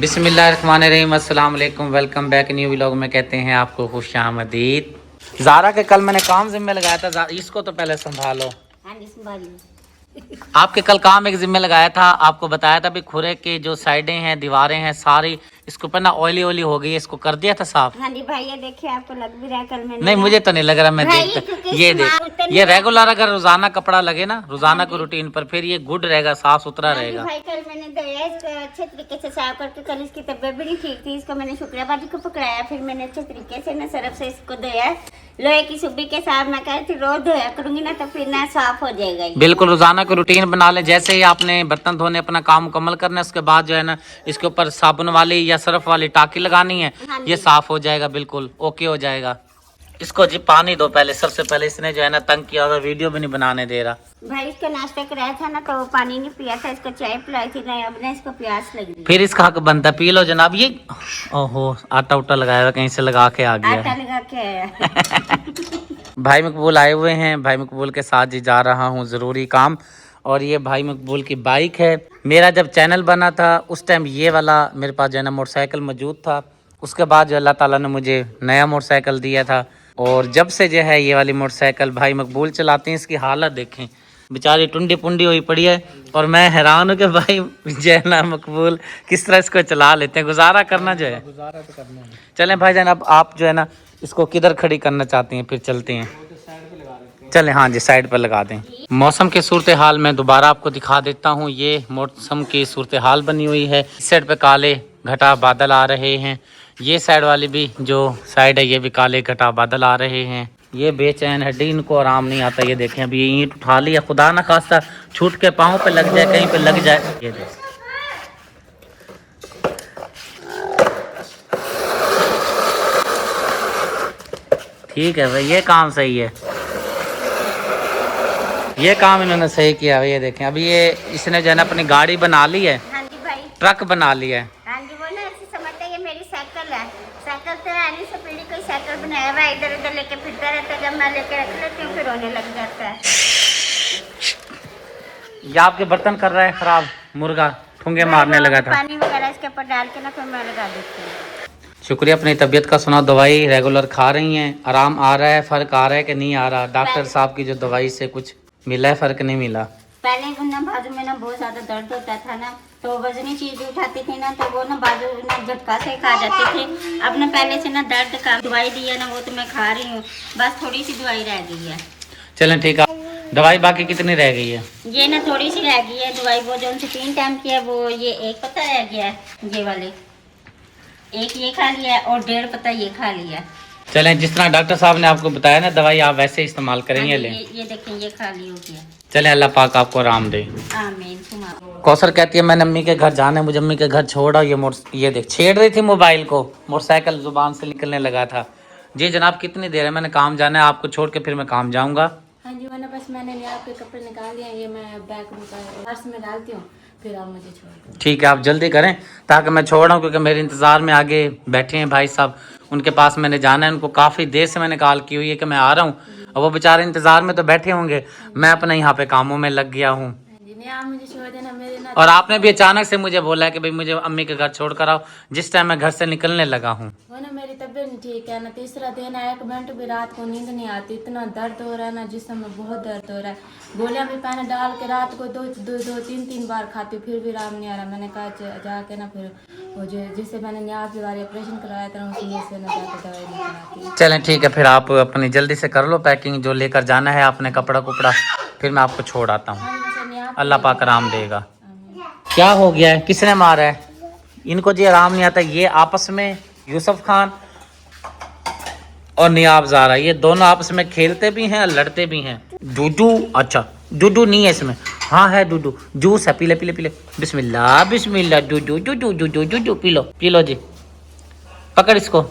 बिस्मिल्लाहिर्रहमानिर्रहीम, अस्सलाम वालेकुम, वेलकम बैक न्यू व्लॉग में कहते हैं आपको खुशामदीद। ज़ारा के कल मैंने काम जिम्मे लगाया था, इसको तो पहले संभालो। आपके कल काम एक जिम्मे लगाया था, आपको बताया था भी खुरे के जो साइडें हैं, दीवारें हैं सारी, इसके ऊपर ना ऑयली ऑयली हो गई है, इसको कर दिया था साफ। हाँ जी भाई, ये देखिए आपको लग भी रहा है कल मैंने। नहीं मुझे तो नहीं लग रहा, मैं देखता ये देख, ये रेगुलर अगर रोजाना कपड़ा लगे ना रोजाना को रूटीन पर, फिर ये गुड रहेगा, साफ सुथरा रहेगा। भाई कल मैंने धोया इसको अच्छे तरीके से साफ करके, कल इसकी तबीयत भी नहीं ठीक थी, इसको मैंने शुक्रियाबाजी को पकड़ाया, फिर मैंने अच्छे तरीके से ना सरफ से इसको धोया लोहे की सुब्बी के साथ। मैं कह रही थी रोज धोया करूंगी ना तो फिर ना साफ हो जाएगा। बिल्कुल रोजाना को रूटीन बना ले, जैसे ही आपने बर्तन धोने अपना काम मुकम्मल करना है उसके बाद जो है ना इसके ऊपर साबुन वाली या सरफ वाली टाकी लगानी है, ये साफ हो जाएगा, बिल्कुल ओके हो जाएगा। इसको जी पानी दो पहले, सबसे पहले इसने जो है ना तंग किया, वीडियो भी नहीं बनाने दे रहा। भाई इसका नाश्ता कराया था ना तो वो पानी नहीं पिया था, इसको चाय पिलाई थी ना, अब ना इसको प्यास लग रही। फिर इसका हक बनता, पी लो जनाब। ये ओहो आटा उटा लगाया हुआ, कहीं से लगा के आ गया, आटा लगा के आया। भाई मकबूल आए हुए हैं, भाई मकबूल के साथ जी जा रहा हूँ ज़रूरी काम। और ये भाई मकबूल की बाइक है। मेरा जब चैनल बना था उस टाइम ये वाला मेरे पास जो है ना मोटरसाइकिल मौजूद था, उसके बाद जो अल्लाह ताला ने मुझे नया मोटरसाइकिल दिया था, और जब से जो है ये वाली मोटरसाइकिल भाई मकबूल चलाते हैं। इसकी हालत देखें, बेचारी टुंडी पुंडी हुई पड़ी है, और मैं हैरान हूँ कि भाई जो है ना मकबूल किस तरह इसको चला लेते हैं। गुजारा करना जो है, गुजारा तो करना है। चलें भाईजान, अब आप जो है ना इसको किधर खड़ी करना चाहते हैं, फिर चलते हैं। चलें हाँ जी, साइड पर लगा दें। मौसम की सूरत हाल मैं दोबारा आपको दिखा देता हूँ। ये मौसम की सूरत हाल बनी हुई है, इस साइड पे काले घटा बादल आ रहे हैं, ये साइड वाली भी जो साइड है ये भी काले घटा बादल आ रहे हैं। ये बेचैन हड्डी, इनको आराम नहीं आता। ये देखें अभी ये ईंट उठा लिया, खुदा ना खास्ता छूट के पाँव पे लग जाए, कहीं पे लग जाए। ये देख ठीक है भाई, ये काम सही है, ये काम इन्होंने सही किया। ये देखें अभी ये इसने जो है ना अपनी गाड़ी बना ली है। हाँ जी भाई, ट्रक बना लिया है। हाँ जी, वो ना ऐसे समझते हैं ये मेरी साइकिल है, साइकिल तो आने से पहले कोई साइकिल बनाया हुआ इधर उधर लेके फिरता रहता है, जब मैं लेके रख लेती हूँ फिर रोने लग जाता है। ये आपके बर्तन कर रहा है खराब, मुर्गा ठुंगे मारने लगा था। पानी वगैरह इसके ऊपर डाल के ना फिर मैं लगा देती हूँ। शुक्रिया, अपनी तबीयत का सुना। दवाई रेगुलर खा रही हैं, आराम आ रहा है, फर्क आ रहा है कि नहीं आ रहा? डॉक्टर साहब की जो दवाई से कुछ मिला है, फर्क नहीं मिला? पहले ना बाजू में ना बहुत ज्यादा दर्द होता था ना, तो वजनी चीज उठाती थी ना तो वो ना बाजू ना झटका से खा जाती थी। अब ना पहले से ना दर्द का दवाई दी है ना वो तो मैं खा रही हूँ, बस थोड़ी सी दवाई रह गई है। चलें ठीक है, दवाई बाकी कितनी रह गई है? ये ना थोड़ी सी रह गई है दवाई, वो जो उनसे 3 टाइम की है वो ये एक पत्ता रह गया है, ये वाले एक ये खा लिया है और 1.5 पत्ता ये खा लिया। चलें जिस तरह डॉक्टर साहब ने आपको बताया ना दवाई, आप वैसे इस्तेमाल करेंगे। ले ये देखें ये खा ली हो गया। चलें, अल्लाह पाक आपको आराम दे। आमीन। कौसर कहती है मैंने अम्मी के घर जाना है, मुझे अम्मी के घर छोड़ा। ये देख छेड़ रही थी मोबाइल को, मोटरसाइकिल जुबान से निकलने लगा था। जी जनाब, कितनी देर है? मैंने काम जाना है, आपको छोड़ के फिर मैं काम जाऊंगा। हाँ जी, बस मैंने आपके कपड़े निकाल दिए, ये मैं बैग में पर्स में डालती हूँ, फिर आप मुझे छोड़ दो। ठीक है, आप जल्दी करें ताकि मैं छोड़ आऊँ, क्योंकि मेरे इंतज़ार में आगे बैठे हैं भाई साहब, उनके पास मैंने जाना है। उनको काफ़ी देर से मैंने कॉल की हुई है कि मैं आ रहा हूँ, और वो बेचारे इंतज़ार में तो बैठे होंगे, मैं अपने यहाँ पे कामों में लग गया हूँ। आप मुझे छोड़ देना, मेरे ना। और आपने भी अचानक से मुझे बोला है कि भाई मुझे अम्मी के घर छोड़ कर आओ, जिस टाइम मैं घर से निकलने लगा हूँ। वो ना मेरी तबीयत नहीं ठीक है ना, तीसरा दिन है, 1 मिनट भी रात को नींद नहीं आती, इतना दर्द हो रहा है ना जिस्म में, बहुत दर्द हो रहा है। गोलियां भी मैंने डाल के रात को 2-3 बार खाती हूँ, फिर भी आराम नहीं आ रहा। मैंने कहा जाके ना फिर वो जो जिससे मैंने न्याज बीमारी ऑपरेशन कराया था उसी से ना जाकर दवाई लेकर आती। चलें ठीक है, फिर आप अपनी जल्दी से कर लो पैकिंग, जो लेकर जाना है आपने कपड़ा कुपड़ा, फिर मैं आपको छोड़ आता हूँ। अल्लाह पाक आराम देगा। क्या हो गया है? किसने मारा है? इनको जी आराम नहीं आता। ये आपस में यूसुफ खान और नियाब ज़ारा, ये दोनों आपस में खेलते भी हैं और लड़ते भी हैं। डूडू, अच्छा डूडू नहीं है इसमें, हाँ है डूडू, जूस है, पीले पीले पीले। बिस्मिल्लाह बिस्मिल्लाह, डूडू डूडू डूडू डूडू, पी लो जी, पकड़ इसको।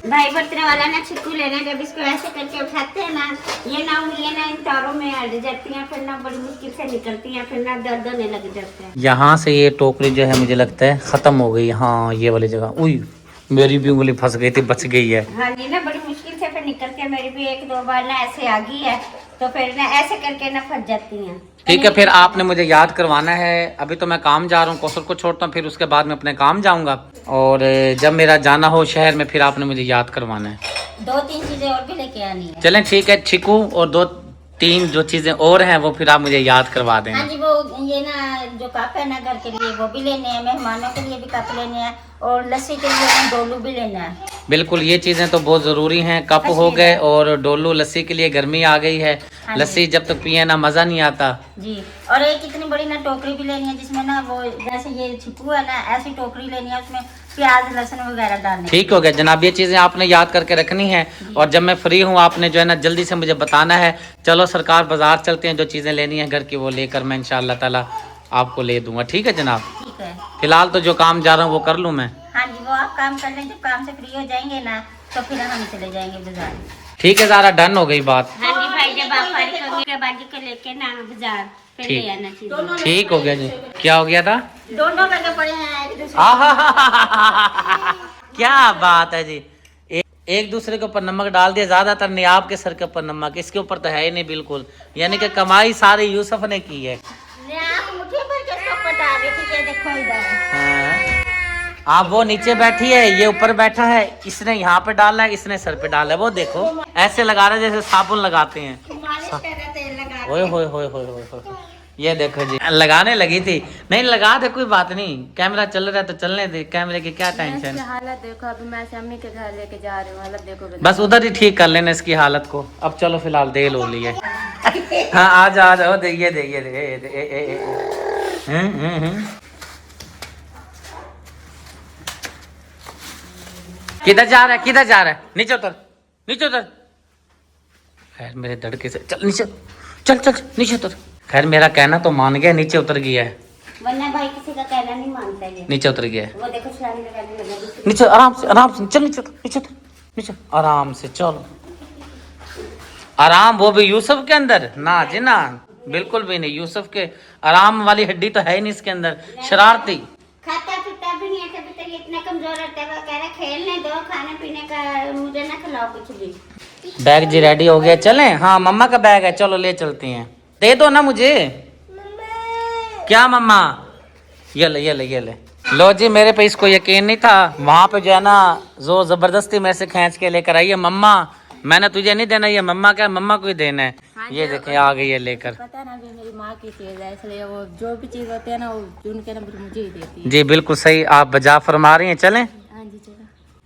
भाई बर्तन वाला ना छिक्कू लेना, जब इसको ऐसे करके उठाते हैं ना, ये ना उंगलियां ना इन तारों में अड़ जाती हैं, फिर ना बड़ी मुश्किल से निकलती हैं, फिर ना दर्द होने लग जाता है। यहाँ से ये टोकरी जो है मुझे लगता है ख़त्म हो गई। हाँ ये वाली जगह, उई मेरी भी उंगली फंस गई थी, बच गई है। हाँ ये ना बड़ी मुश्किल से फिर निकलती है, मेरी भी 1-2 बार ना ऐसे आ गई है, तो फिर ना ऐसे करके ना फंस जाती हैं। ठीक है, फिर आपने मुझे याद करवाना है। अभी तो मैं काम जा रहा हूँ, कौसर को छोड़ता हूँ, फिर उसके बाद मैं अपने काम जाऊँगा। और जब मेरा जाना हो शहर में, फिर आपने मुझे याद करवाना है। 2-3 चीजें और भी लेके आनी है। चलें ठीक है, चीकू और 2-3 जो चीज़ें और हैं वो फिर आप मुझे याद करवा देना। हाँ जी, वो ये ना जो कप है ना घर के लिए वो भी लेने हैं, मेहमानों के लिए भी कप लेने हैं, और लस्सी के लिए डोलू भी लेना है। बिल्कुल, ये चीज़ें तो बहुत ज़रूरी हैं। कप हो गए और डोलू, लस्सी के लिए गर्मी आ गई है। हाँ लस्सी जब तक पिए ना मज़ा नहीं आता जी। और एक इतनी बड़ी ना टोकरी भी लेनी है, जिसमें ना वो जैसे ये छिपू है ना, ऐसी टोकरी लेनी है, उसमें प्याज लहसुन वगैरह डालने। ठीक हो गया जनाब, ये चीज़ें आपने याद करके रखनी है। और जब मैं फ्री हूँ आपने जो है ना जल्दी से मुझे बताना है। चलो सरकार, बाजार चलते हैं, जो चीज़ें लेनी है घर की वो लेकर मैं इंशाअल्लाह ताला आपको ले दूंगा। ठीक है जनाब, ठीक है। फिलहाल तो जो काम जा रहा हूँ वो कर लूँ मैं। हाँ जी, वो आप काम कर लें, जब काम से फ्री हो जाएंगे ना तो फिर हम चले जाएंगे बाजार। ठीक है ज़ारा, डन हो गई बात। हाँ जी भाई, जब आप फारिग होंगे बाजी को लेके ना बाजार फिर ठीक। ले आना चीज़ें। ठीक हो गया जी। क्या हो गया था? दोनों लगे पड़े हैं एक दूसरे क्या बात है जी। एक दूसरे के ऊपर नमक डाल दिया, ज्यादातर ने आपके सर के ऊपर नमक, इसके ऊपर तो है ही नहीं बिल्कुल। यानी कि कमाई सारी यूसुफ ने की है। आप मुट्ठी भर के इसको पटा रहे थे, ये देखो इधर। हाँ। आप वो नीचे बैठी है, ये ऊपर बैठा है, इसने यहाँ पे डाला है, इसने सर पे डाला है। वो देखो ऐसे लगा रहे जैसे साबुन लगाते हैं। मालिश कर रहे थे, लगा ओए होए होए होए होए होए। ये देखो जी, लगाने लगी थी। नहीं लगा दे, कोई बात नहीं, कैमरा चल रहा है तो चलने दे, कैमरे की क्या टेंशन। हालत देखो, अभी मैं अम्मी के घर लेके जा रही हूँ, हालत देखो। बस उधर ही ठीक कर लेना इसकी हालत को। अब चलो फिलहाल देर हो रही है। हाँ आ जाओ, दे ये दे ये दे ए, ए, ए, ए, ए। किधर जा रहा है, किधर जा रहा है? नीचे उतर, नीचे उतर। खैर मेरे धड़के से चल नीचे, चल चल नीचे उतर। खैर मेरा कहना तो मान गया, नीचे उतर गया है। वरना भाई किसी का कहना नहीं मानता है। नीचे उतर गया है। वो देखो छलांग लगाने लगा दूसरी। नीचे आराम से चल, नीचे उतर, नीचे उतर, नीचे आराम से चलो। आराम, वो भी यूसुफ के अंदर ना जी ना, बिल्कुल भी नहीं। यूसुफ के आराम वाली हड्डी तो है ही नहीं इसके अंदर। शरारती, खाता पीता भी नहीं है, तभी तो ये इतना कमजोर रहता है। वो कह रहा है खेलने दो, खाने पीने का मुझे ना खिलाओ कुछ भी। बैग जी रेडी हो गया, चलें? हाँ मम्मा का बैग है, चलो ले चलती हैं। दे दो ना मुझे। क्या मम्मा? ये ले ये ले ये ले लो जी। मेरे पे इसको यकीन नहीं था, वहाँ पे जो है ना जो जबरदस्ती मेरे से खींच के लेकर आई है। मम्मा मैंने तुझे नहीं देना, ये मम्मा का, मम्मा को ही देना है। ये देखें आ गई है लेकर। पता ना, अभी मेरी माँ की चीज है, इसलिए वो जो भी चीज होती है ना वो चुन के ना मुझे ही देती है। जी बिल्कुल सही, आप बजा फरमा रही हैं। चलें? हाँ जी चलो।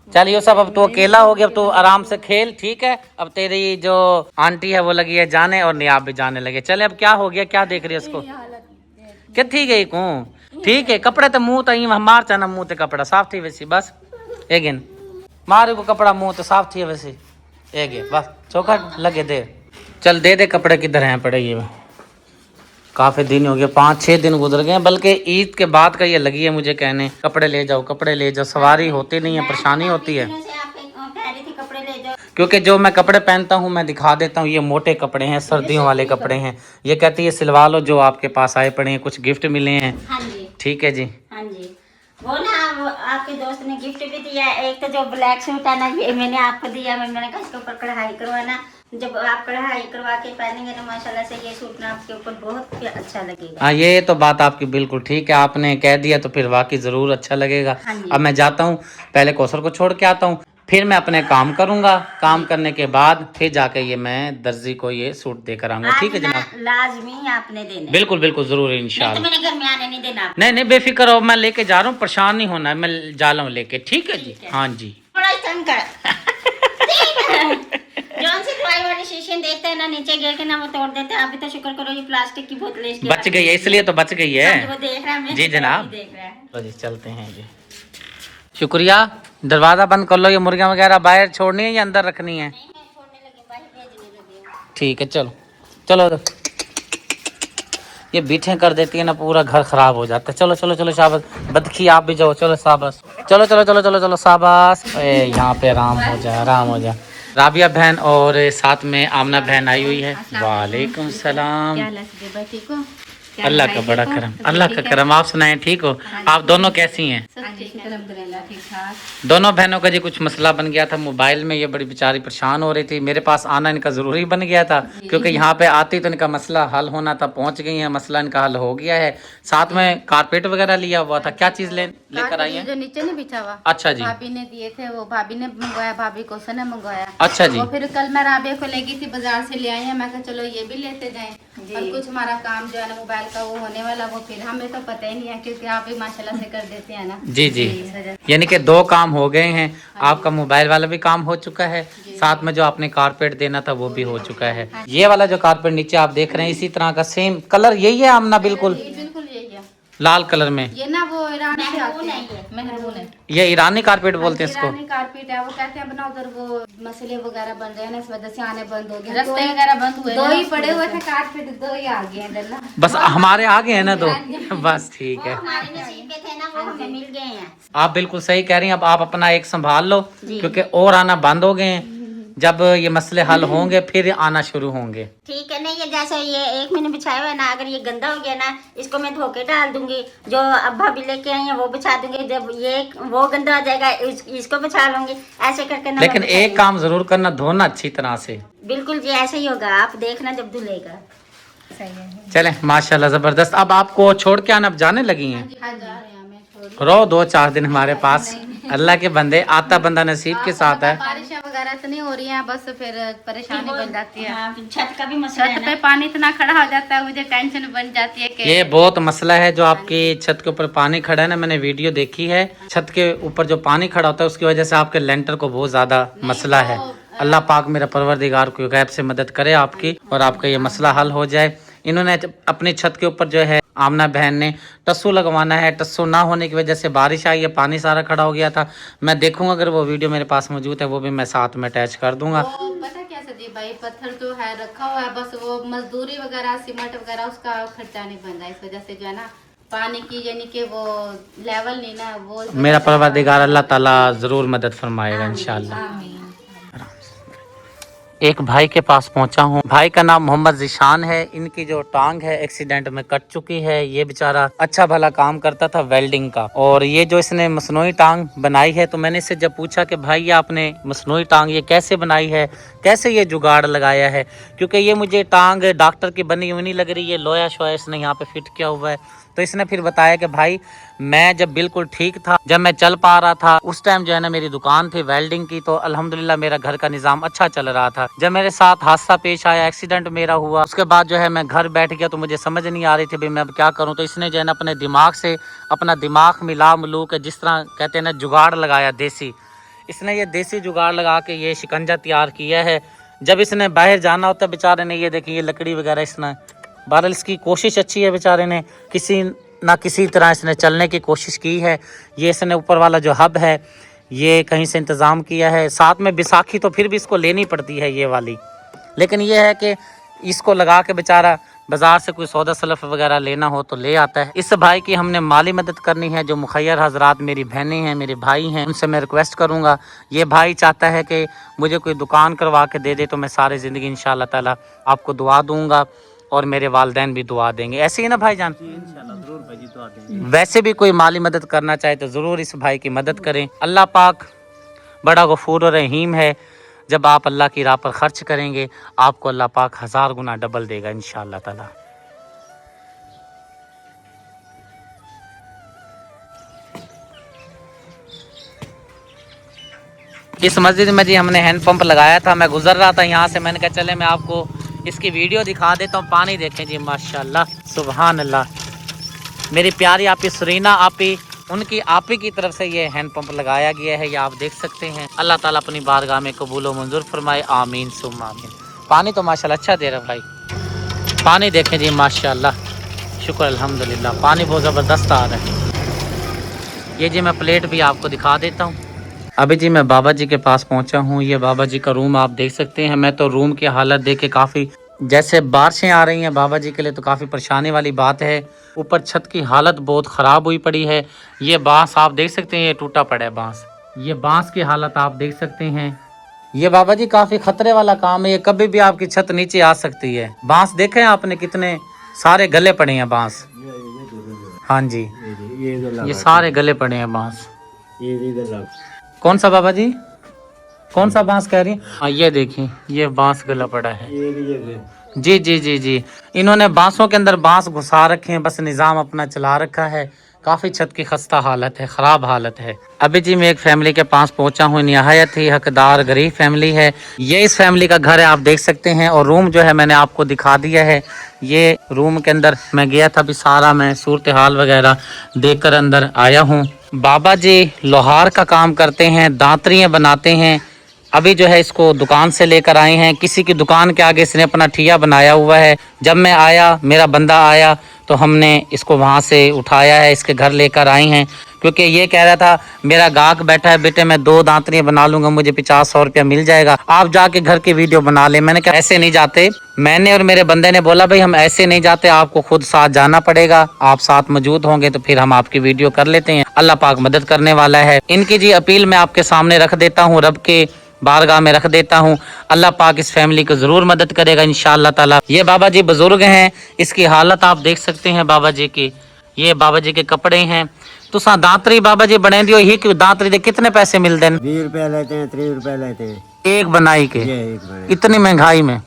चल ये सब, अब तो अकेला हो गया, अब तो आराम से खेल। ठीक है, अब तेरी जो आंटी है वो लगी है जाने और नियाब भी जाने लगे। चले अब क्या हो गया, क्या देख रही है उसको? क्या ठीक है को ठीक है, कपड़े तो मुंह तई मार चाना, मुंह ते कपड़ा साफ थी वैसी बस एगिन मारे को कपड़ा मुंह तो साफ थी वैसी एगे बस चौखट लगे दे। चल दे दे कपड़े, किधर हैं पड़े ये? काफी दिन हो गए, 5-6 दिन गुजर गए, बल्कि ईद के बाद का ये लगी है मुझे कहने, कपड़े ले जाओ कपड़े ले जाओ। सवारी होती नहीं है, परेशानी होती है। कपड़े ले जाओ, क्योंकि जो मैं कपड़े पहनता हूँ मैं दिखा देता हूँ, ये मोटे कपड़े हैं, सर्दियों वाले कपड़े हैं। ये कहती है सिलवा लो जो आपके पास आए पड़े हैं, कुछ गिफ्ट मिले हैं। हाँ जी ठीक है जी। हाँ जी। वो ना वो आपके दोस्त ने गिफ्ट भी दिया है। एक तो जो ब्लैक सूट है ना, ये मैंने आपको दिया। मैंने कहा इसके ऊपर कढ़ाई करवाना, जब आप कढ़ाई करवा के पहनेंगे ना माशाल्लाह से ये सूट ना आपके ऊपर बहुत ही अच्छा लगेगा। हाँ ये तो बात आपकी बिल्कुल ठीक है, आपने कह दिया तो फिर वाकई जरूर अच्छा लगेगा। हाँ जी। अब मैं जाता हूँ, पहले कौसर को छोड़ के आता हूँ, फिर मैं अपने काम करूंगा। काम करने के बाद फिर जाके ये मैं दर्जी को ये सूट देकर आऊंगा। ठीक है जनाब, लाजमी आपने देना। बिल्कुल बिल्कुल जरूर नहीं तो इंशाल्लाह। मेरे घर में आने नहीं देना आपने। नहीं नहीं बेफिक्र हो, मैं लेके जा रहा हूँ, परेशान नहीं होना है, मैं जा रहा हूँ लेके। ठीक है जी। हाँ जी। बड़ा तंग कर जौन सी दवाई वाली शीशे देखते हैं ना, नीचे गिर के ना वो तोड़ देते हैं। अभी तो शुक्र करो ये प्लास्टिक की बोतल इसकी बच गई है, इसलिए तो बच गई है। वो देख रहा है जी जनाब। देख रहा है। तो जी चलते हैं जी। शुक्रिया। दरवाजा बंद कर लो, ये मुर्गियां वगैरह बाहर छोड़नी है या अंदर रखनी है? नहीं मैं छोड़ने लगी, बाहर भेजने लगी हूँ। ठीक है चलो चलो। ये बीठे कर देती है ना, पूरा घर खराब हो जाता है। चलो चलो चलो शाबाश, बदखी आप भी जाओ। चलो शाबाश, चलो चलो चलो चलो चलो शाबाश। यहाँ पे आराम हो जाए, आराम हो जाए। राबिया बहन और साथ में आमना बहन आई हुई है। वालेकुम सलाम। क्या ठीक हो? अल्लाह का बड़ा करम, अल्लाह का करम। आप सुनाएं, ठीक हो? आप दोनों कैसी हैं? दोनों बहनों का जी कुछ मसला बन गया था मोबाइल में, ये बड़ी बेचारी परेशान हो रही थी। मेरे पास आना इनका जरूरी बन गया था क्योंकि यहाँ पे आती तो इनका मसला हल होना था। पहुंच गई है, मसला इनका हल हो गया है। साथ में कारपेट वगैरह लिया हुआ था। क्या चीज लेकर आई है? जो नीचे नहीं बिछा हुआ, अच्छा जी, भाभी ने दिए थे, वो भाभी ने मंगवाया, भाभी को उसने मंगवाया। अच्छा जी। वो फिर कल मैं राबिया को ले गई थी, बाजार से ले आई है। मैं कहा चलो ये भी लेते जाएं, और कुछ हमारा काम जो है ना मोबाइल का वो होने वाला, वो फिर हमें तो पता ही नहीं है क्योंकि आप भी माशाल्लाह से कर देते हैं ना। जी जी, यानी कि 2 काम हो गए हैं। आपका मोबाइल वाला भी काम हो चुका है, साथ में जो आपने कारपेट देना था वो भी हो चुका है। ये वाला जो कारपेट नीचे आप देख रहे हैं इसी तरह का सेम कलर यही है आमना, बिल्कुल बिल्कुल यही है, लाल कलर में। ये ना वो ईरान से आते हैं, मेहरून है, ये ईरानी कारपेट बोलते हैं इसको। ईरानी कारपेट है। वो कहते हैं अपना उधर वो मसले वगैरह बन रहे हैं ना, इस वजह से आने बंद हो गए, रास्ते वगैरह बंद हुए। 2 ही पड़े हुए थे कारपेट, 2 ही आ गए हैं इधर ना। बस हमारे आगे है ना 2, बस ठीक है। हमारे नसीब में थे ना, वो हमें मिल गए हैं। आप बिल्कुल सही कह रही हैं। अब आप अपना एक संभाल लो क्योंकि और आना बंद हो गए हैं। जब ये मसले हल होंगे फिर आना शुरू होंगे। ठीक है, नहीं ये जैसे ये एक महीने बिछाया हुआ है ना, अगर ये गंदा हो गया ना, इसको मैं धो के डाल दूंगी। जो अब भाभी लेके आई है वो बिछा दूंगी। जब ये वो गंदा हो जाएगा इसको बिछा लूंगी, ऐसे करके ना। लेकिन एक काम जरूर करना, धोना अच्छी तरह से। बिल्कुल जी, ऐसे ही होगा, आप देखना जब धुलेगा। सही है। चले माशाल्लाह जबरदस्त। अब आपको छोड़ के आना, अब जाने लगी हैं? हाँ जा रहे हैं, हमें छोड़ रहो 2-4 दिन हमारे पास। अल्लाह के बंदे, आता बंदा नसीब के साथ है। बारिशें वगैरह इतनी हो रही हैं, बस फिर परेशानी बन जाती है। हाँ, छत का भी मसला है छत ना। पे पानी इतना खड़ा हो जाता है, मुझे टेंशन बन जाती है कि ये बहुत मसला है जो आपकी छत के ऊपर पानी खड़ा है ना। मैंने वीडियो देखी है, छत के ऊपर जो पानी खड़ा होता है उसकी वजह से आपके लेंटर को बहुत ज्यादा मसला है। अल्लाह पाक मेरा परवरदिगार को गैब से मदद करे आपकी और आपका ये मसला हल हो जाए। इन्होंने अपनी छत के ऊपर जो है आमना बहन ने टस्सू लगवाना है। टस्सू ना होने की वजह से बारिश आई है, पानी सारा खड़ा हो गया था। मैं देखूंगा अगर वो वीडियो मेरे पास मौजूद है वो भी मैं साथ में अटैच कर दूंगा। वो पता क्या सजीब भाई, पत्थर जो है रखा हुआ है, बस वो मजदूरी वगैरह सीमेंट वगैरह उसका खर्चा नहीं बन रहा, इस वजह से जो है ना पानी की यानी कि वो लेवल नहीं ना, वो मेरा परवरदिगार अल्लाह ताला जरूर मदद फरमाएगा इंशाल्लाह। एक भाई के पास पहुंचा हूं। भाई का नाम मोहम्मद जिशान है। इनकी जो टांग है एक्सीडेंट में कट चुकी है। ये बेचारा अच्छा भला काम करता था वेल्डिंग का, और ये जो इसने मसनूई टांग बनाई है, तो मैंने इससे जब पूछा कि भाई ये आपने मसनूई टांग ये कैसे बनाई है, कैसे ये जुगाड़ लगाया है, क्योंकि ये मुझे टांग डॉक्टर की बनी हुई नहीं लग रही है, लोया शोया इसने यहाँ पे फिट किया हुआ है। तो इसने फिर बताया कि भाई मैं जब बिल्कुल ठीक था, जब मैं चल पा रहा था, उस टाइम जो है ना मेरी दुकान थी वेल्डिंग की, तो अल्हम्दुलिल्लाह मेरा घर का निज़ाम अच्छा चल रहा था। जब मेरे साथ हादसा पेश आया, एक्सीडेंट मेरा हुआ, उसके बाद जो है मैं घर बैठ गया, तो मुझे समझ नहीं आ रही थी भाई मैं अब क्या करूं। तो इसने जो है ना अपने दिमाग से अपना दिमाग मिला मिलू के, जिस तरह कहते हैं ना जुगाड़ लगाया देसी, इसने ये देसी जुगाड़ लगा के ये शिकंजा तैयार किया है। जब इसने बाहर जाना होता है बेचारे ने, ये देखिए ये लकड़ी वगैरह इसने, बहरहाल इसकी कोशिश अच्छी है बेचारे ने, किसी ना किसी तरह इसने चलने की कोशिश की है। ये इसने ऊपर वाला जो हब है ये कहीं से इंतज़ाम किया है। साथ में बैसाखी तो फिर भी इसको लेनी पड़ती है ये वाली, लेकिन ये है कि इसको लगा के बेचारा बाज़ार से कोई सौदा सलफ वगैरह लेना हो तो ले आता है। इस भाई की हमने माली मदद करनी है। जो मुखैर हजरात मेरी बहनें हैं, मेरे भाई हैं, उनसे मैं रिक्वेस्ट करूँगा, ये भाई चाहता है कि मुझे कोई दुकान करवा के दे दे तो मैं सारी ज़िंदगी इंशाअल्लाह ताला आपको दुआ दूँगा और मेरे वालिदैन भी दुआ देंगे। ऐसे ही ना भाईजान? इंशाल्लाह जरूर भाई जी दुआ देंगे। वैसे भी कोई माली मदद करना चाहे तो ज़रूर इस भाई की मदद करें। अल्लाह पाक बड़ा गफूर और रहीम है। जब आप अल्लाह की राह पर खर्च करेंगे आपको अल्लाह पाक 1000 गुना डबल देगा इंशाअल्लाह ताला। इस मस्जिद में जी हमने हैंड पंप लगाया था। मैं गुजर रहा था यहाँ से, मैंने कहा चले मैं आपको इसकी वीडियो दिखा देता हूँ। पानी देखें जी माशाल्लाह सुभान अल्लाह। मेरी प्यारी आपी सुरीना आपी, उनकी आपी की तरफ से ये हैंड पंप लगाया गया है, ये आप देख सकते हैं। अल्लाह ताला अपनी बारगाह में कबूल व मंजूर फरमाए, आमीन सुम्मा आमीन। पानी तो माशाल्लाह अच्छा दे रहा है भाई। पानी देखें जी माशाल्लाह, शुक्र अल्हम्दुलिल्लाह, पानी बहुत ज़बरदस्त आ रहा है। ये जी मैं प्लेट भी आपको दिखा देता हूँ। अभी जी मैं बाबा जी के पास पहुंचा हूँ। ये बाबा जी का रूम आप देख सकते हैं। मैं तो रूम की हालत देख के काफ़ी, जैसे बारिशें आ रही हैं बाबा जी के लिए तो काफ़ी परेशानी वाली बात है। ऊपर छत की हालत बहुत ख़राब हुई पड़ी है। ये बांस आप देख सकते हैं, ये टूटा पड़ा है बांस। ये बांस की हालत आप देख सकते हैं। ये बाबा जी काफ़ी ख़तरे वाला काम है, ये कभी भी आपकी छत नीचे आ सकती है। बांस देखें आपने कितने सारे गले पड़े हैं बांस। हाँ जी, ये सारे गले पड़े हैं बांस। कौन सा बाबा जी, कौन सा बांस कह रही हैं? हाँ ये देखिए, ये बांस गला पड़ा है। जी जी जी जी, इन्होंने बांसों के अंदर बांस घुसा रखे हैं, बस निज़ाम अपना चला रखा है। काफ़ी छत की खस्ता हालत है, ख़राब हालत है। अभी जी मैं एक फैमिली के पास पहुंचा हूं, निहायत ही हकदार गरीब फैमिली है। ये इस फैमिली का घर है, आप देख सकते हैं। और रूम जो है मैंने आपको दिखा दिया है। ये रूम के अंदर मैं गया था, अभी सारा मैं सूरत हाल वगैरह देखकर अंदर आया हूँ। बाबा जी लोहार का काम करते हैं, दांतरियाँ बनाते हैं। अभी जो है इसको दुकान से लेकर आए हैं, किसी की दुकान के आगे इसने अपना ठिया बनाया हुआ है। जब मैं आया, मेरा बंदा आया, तो हमने इसको वहाँ से उठाया है, इसके घर लेकर आए हैं। क्योंकि ये कह रहा था मेरा गाहक बैठा है, बेटे मैं 2 दांतरियाँ बना लूँगा, मुझे 50-100 रुपया मिल जाएगा, आप जाके घर की वीडियो बना ले। मैंने कहा ऐसे नहीं जाते। मैंने और मेरे बंदे ने बोला भाई हम ऐसे नहीं जाते, आपको खुद साथ जाना पड़ेगा, आप साथ मौजूद होंगे तो फिर हम आपकी वीडियो कर लेते हैं। अल्लाह पाक मदद करने वाला है। इनकी जी अपील मैं आपके सामने रख देता हूँ, रब के बारगाह में रख देता हूँ। अल्लाह पाक इस फैमिली को ज़रूर मदद करेगा इंशाअल्लाह ताला। ये बाबा जी बुज़ुर्ग हैं, इसकी हालत आप देख सकते हैं बाबा जी की। ये बाबा जी के कपड़े हैं। तो सा दांतरी बाबा जी बने दियो ही कि दांतरी दे कितने पैसे मिलते हैं? 20 रुपया लेते हैं, 30 रुपया लेते हैं एक बनाई के। एक बनाई। इतनी महंगाई में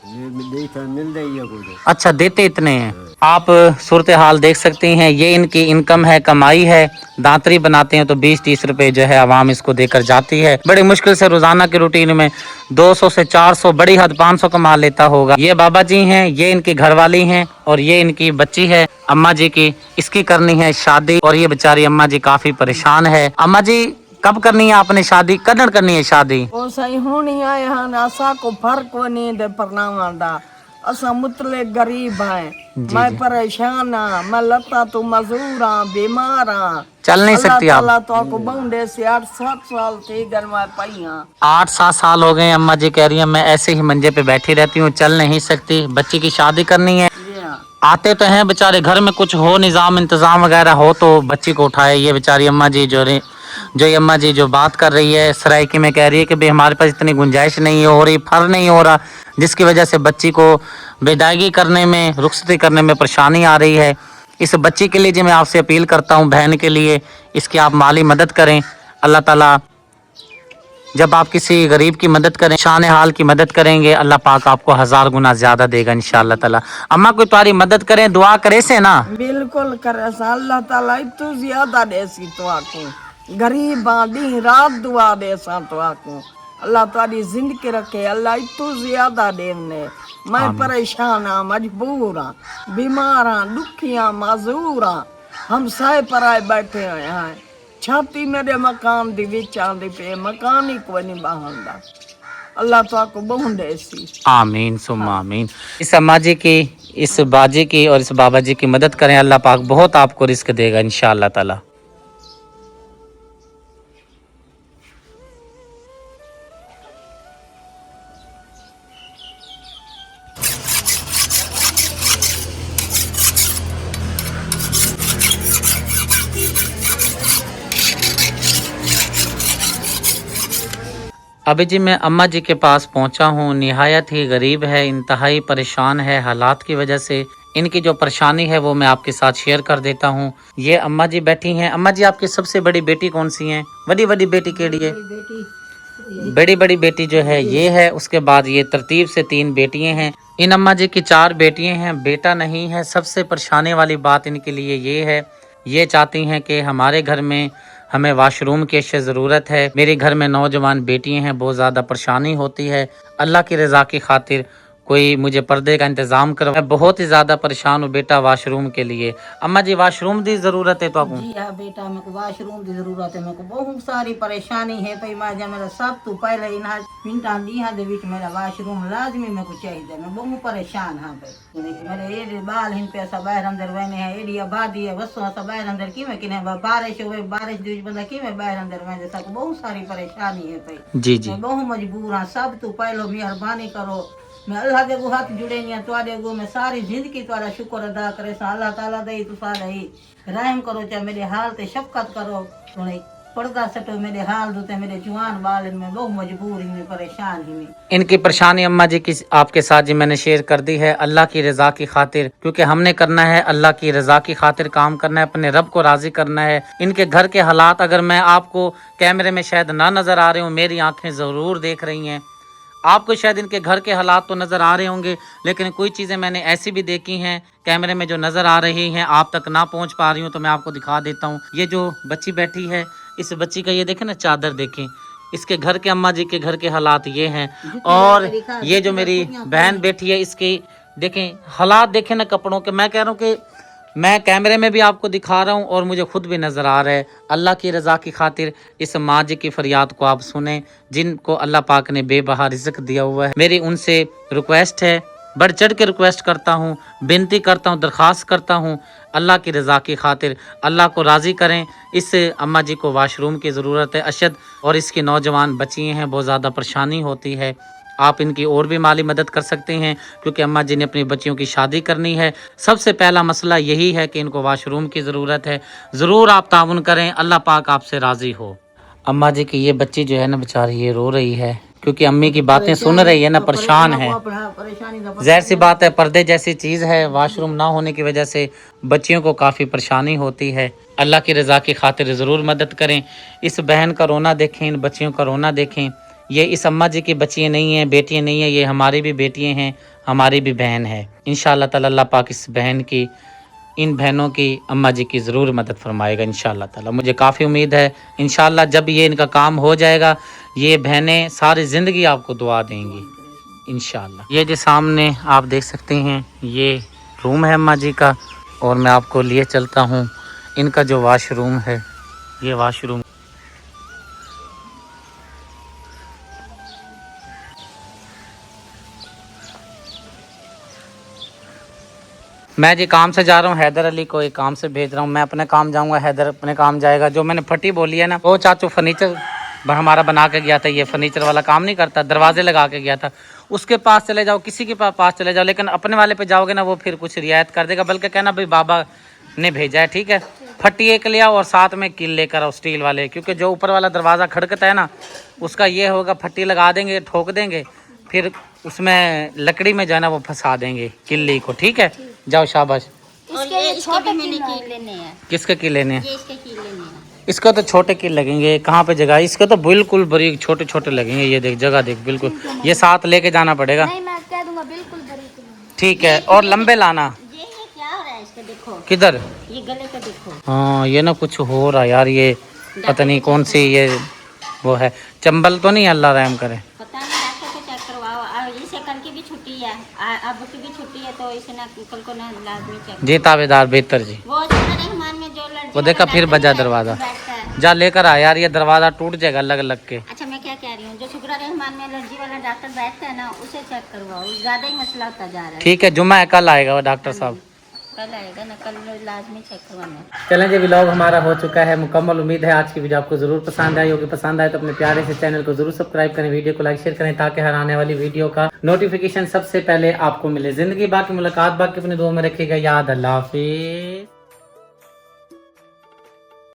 मिल रही है कुछ। अच्छा देते इतने हैं। आप सूरत हाल देख सकते हैं। ये इनकी इनकम है, कमाई है। दांतरी बनाते हैं तो 20-30 रुपए जो है आवाम इसको देकर जाती है। बड़ी मुश्किल से रोजाना की रूटीन में 200 से 400, बड़ी हद 500 कमा लेता होगा। ये बाबा जी हैं, ये इनकी घरवाली हैं और ये इनकी बच्ची है अम्मा जी की। इसकी करनी है शादी और ये बेचारी अम्मा जी काफी परेशान है। अम्मा जी कब करनी है आपने शादी? कदर करनी है शादी? ओ सही होनी है यहाँ असा को फर्क को नहीं दे परनावा दा। असा मुतले गरीब है, मैं परेशान हाँ, मैं लता तो मजदूर हाँ, बीमार हाँ, चल नहीं सकती आप। अल्लाह तो आपको बहुंडे से 8-7 साल थी घर में पई हाँ। 8-7 साल हो गए। अम्मा जी कह रही है मैं ऐसे ही मंजे पे बैठी रहती हूँ, चल नहीं सकती। बच्ची की शादी करनी है। आते तो हैं बेचारे, घर में कुछ हो निज़ाम इंतज़ाम वगैरह हो तो बच्ची को उठाए। ये बेचारी अम्मा जी जो ये अम्मा जी जो बात कर रही है सराइकी में, कह रही है कि भाई हमारे पास इतनी गुंजाइश नहीं हो रही, फर नहीं हो रहा, जिसकी वजह से बच्ची को विदायगी करने में, रुखसती करने में परेशानी आ रही है। इस बच्ची के लिए जी मैं आपसे अपील करता हूँ, बहन के लिए, इसकी आप माली मदद करें। अल्लाह ताला जब आप किसी गरीब की मदद करें, शान हाल की मदद करेंगे, अल्लाह पाक आपको 1000 गुना ज्यादा देगा इंशाअल्लाह ताला। अम्मा कोई तुम्हारी मदद करें, दुआ करे से ना। बिल्कुल करे सा अल्लाह ताला इतु ज्यादा देसी तो आको गरीब दी रात दुआ दे सा तो आको अल्लाह तारी जिंदगी रखे। अल्लाह इतु ज्यादा देवने। मैं परेशान हाँ, मजबूर हाँ, बीमार हाँ, दुखिया माजूर हाँ, हम साए पराए बैठे हुए हैं। छाती मेरे मकान दी विच आंदी पे, मकान ही कोई नहीं बाहंदा। अल्लाह तो आपको बहुत देसी। आमीन सुम्मा आमीन। इस अम्मा जी की, इस बाजी की और इस बाबा जी की मदद करें, अल्लाह पाक बहुत आपको रिस्क देगा इंशाअल्लाह ताला। अभी जी मैं अम्मा जी के पास पहुंचा हूं। निहायत ही गरीब है, इंतहाई परेशान है हालात की वजह से। इनकी जो परेशानी है वो मैं आपके साथ शेयर कर देता हूं। ये अम्मा जी बैठी हैं। अम्मा जी आपकी सबसे बड़ी बेटी कौन सी है? बड़ी बड़ी बेटी केड़ी है? बड़ी बड़ी बेटी जो है ये है। उसके बाद ये तरतीब से 3 बेटियां हैं। इन अम्मा जी की 4 बेटियां हैं, बेटा नहीं है। सबसे परेशानी वाली बात इनके लिए ये है, ये चाहती हैं कि हमारे घर में हमें वाशरूम की अशय ज़रूरत है। मेरे घर में नौजवान बेटियां हैं, बहुत ज़्यादा परेशानी होती है। अल्लाह की रज़ा की खातिर कोई मुझे पर्दे का इंतज़ाम करो। मैं बहुत ही ज़्यादा परेशान हूँ बेटा वाशरूम के लिए। अम्मा जी वाशरूम की ज़रूरत है तो आपको? जी हाँ बेटा, मेरे को वाशरूम की जरूरत है। मेरे को बहुत सारी परेशानी है भाई। मैं जब मेरा सब तो पहले इन्हें मिनटा दी हाँ दे मेरा वाशरूम लाजमी मेरे को चाहिए। मैं बहुत परेशान हाँ भाई। मेरे ये बाल हिन पे सब बाहर अंदर बहने हैं, एडी आबादी है बस सब बाहर अंदर की मैं किने बारिश हो बारिश दूज बंदा की मैं बाहर अंदर में जैसा बहुत सारी परेशानी है भाई। जी जी मैं बहुत मजबूर हाँ। सब तो पहले मेहरबानी करो। मैं अल्लाह दे गो हाथ जुड़े नहीं तुआडे गो मैं सारी जिंदगी तुआरा शुक्र अदा करे सा। अल्लाह ताला दे तू सारा ही रहम करो, चाहे मेरे हाल ते शफकत करो। पर्दा सटो मेरे हाल दूते मेरे जवान बाल में बहुत मजबूर ही में परेशान ही में। इनकी परेशानी अम्मा जी की आपके साथ जी मैंने शेयर कर दी है अल्लाह की रजा की खातिर, क्योंकि हमने करना है अल्लाह की रजा की खातिर काम करना है, अपने रब को राजी करना है। इनके घर के हालात अगर मैं आपको कैमरे में शायद ना नजर आ रहे हूँ, मेरी आंखें जरूर देख रही हैं। आपको शायद इनके घर के हालात तो नज़र आ रहे होंगे, लेकिन कोई चीज़ें मैंने ऐसी भी देखी हैं कैमरे में जो नज़र आ रही हैं, आप तक ना पहुंच पा रही हूँ, तो मैं आपको दिखा देता हूँ। ये जो बच्ची बैठी है, इस बच्ची का ये देखें ना, चादर देखें। इसके घर के अम्मा जी के घर के हालात ये हैं। और ये जो मेरी बहन बैठी है, इसके देखें हालात देखें ना कपड़ों के। मैं कह रहा हूँ कि मैं कैमरे में भी आपको दिखा रहा हूँ और मुझे खुद भी नज़र आ रहा है। अल्लाह की रज़ा की खातिर इस माँ जी की फरियाद को आप सुने, जिनको अल्लाह पाक ने बेबहा रिज़्क दिया हुआ है। मेरी उनसे रिक्वेस्ट है, बढ़ चढ़ के रिक्वेस्ट करता हूँ, विनती करता हूँ, दरख्वास्त करता हूँ, अल्लाह की रज़ा की खातिर अल्लाह को राज़ी करें। इस अम्मा जी को वाशरूम की ज़रूरत है अशद, और इसकी नौजवान बच्चियाँ हैं, बहुत ज़्यादा परेशानी होती है। आप इनकी और भी माली मदद कर सकते हैं, क्योंकि अम्मा जी ने अपनी बच्चियों की शादी करनी है। सबसे पहला मसला यही है कि इनको वाशरूम की ज़रूरत है। ज़रूर आप ताउन करें, अल्लाह पाक आपसे राज़ी हो। अम्मा जी की ये बच्ची जो है ना बेचारी, ये रो रही है क्योंकि अम्मी की बातें सुन रही है ना, परेशान है। ज़ाहिर सी बात है, पर्दे जैसी चीज़ है, वाशरूम ना होने की वजह से बच्चियों को काफ़ी परेशानी होती है। अल्लाह की रज़ा की खातिर ज़रूर मदद करें। इस बहन का रोना देखें, इन बच्चियों का रोना देखें। ये इस अम्मा जी की बच्चियाँ नहीं हैं, बेटियाँ नहीं हैं, ये हमारी भी बेटियाँ हैं, हमारी भी बहन है। इंशाअल्लाह ताला अल्लाह पाक इस बहन की, इन बहनों की अम्मा जी की ज़रूर मदद फरमाएगा इंशाअल्लाह ताला। मुझे काफ़ी उम्मीद है इंशाअल्लाह जब ये इनका काम हो जाएगा, ये बहनें सारी ज़िंदगी आपको दुआ देंगी इंशाअल्लाह। ये जो सामने आप देख सकते हैं, ये रूम है अम्मा जी का, और मैं आपको लिए चलता हूँ इनका जो वाशरूम है। ये वाशरूम मैं जी काम से जा रहा हूँ, हैदर अली को एक काम से भेज रहा हूँ। मैं अपने काम जाऊँगा, हैदर अपने काम जाएगा। जो मैंने फटी बोली है ना, वो चाचू फर्नीचर हमारा बना के गया था, ये फर्नीचर वाला काम नहीं करता, दरवाजे लगा के गया था। उसके पास चले जाओ, किसी के पास चले जाओ, लेकिन अपने वाले पे जाओगे ना, वो फिर कुछ रियायत कर देगा, बल्कि कहना भाई बाबा ने भेजा है, ठीक है। फट्टी एक ले आओ और साथ में किल लेकर आओ स्टील वाले, क्योंकि जो ऊपर वाला दरवाज़ा खड़कता है ना, उसका ये होगा, फट्टी लगा देंगे, ठोक देंगे, फिर उसमें लकड़ी में जाना वो फंसा देंगे किल्ली को, ठीक है। जाओ शाबाश। छोटे मैंने कील लेने हैं। किसके कील लेने हैं? ये इसके कील लेने हैं। इसको तो छोटे कील लगेंगे, कहाँ पे जगह? इसको तो बिल्कुल बरीक छोटे छोटे लगेंगे। ये देख जगह देख, बिल्कुल ये साथ लेके जाना पड़ेगा। नहीं, मैं कह दूंगा बिल्कुल बरीक। ठीक है, और लंबे लाना। ये क्या हो रहा है इसका, देखो किधर? ये गले का देखो। हाँ, ये ना कुछ हो रहा है यार, ये पता नहीं कौन सी ये वो है, चंबल तो नहीं, अल्लाह रहम करे। पता नहीं, डॉक्टर को चेक करवाओ। और इसे कल की भी छुट्टी है, अब की भी छुट्टी है, तो इसे ना कल को ना लाजमी चेक। जी ताबेदार बेहतर जी। वो रहमान में जो लड़की वो देखा फिर बजा दरवाजा, जा लेकर आ यार, ये दरवाजा टूट जाएगा लग लग के। अच्छा मैं क्या कह रही हूँ, जो शुक्र रहमान में एलर्जी वाला डॉक्टर बैठता है ना, उसे चेक करवाओ, ज्यादा ही मसला होता जा रहा है। ठीक है, जुम्मा है, कल आएगा वो डॉक्टर साहब, कल आएगा ना, कल लाजमी चेक करवाना। चलें जी, व्लॉग हमारा हो चुका है मुकम्मल। उम्मीद है आज की वीडियो आपको ज़रूर पसंद आई होगी। पसंद आए तो अपने प्यारे से चैनल को ज़रूर सब्सक्राइब करें, वीडियो को लाइक शेयर करें, ताकि हर आने वाली वीडियो का नोटिफिकेशन सबसे पहले आपको मिले। ज़िंदगी बाकी मुलाकात बाकी, अपने दुआ में रखिएगा याद। अल्लाह हाफिज़।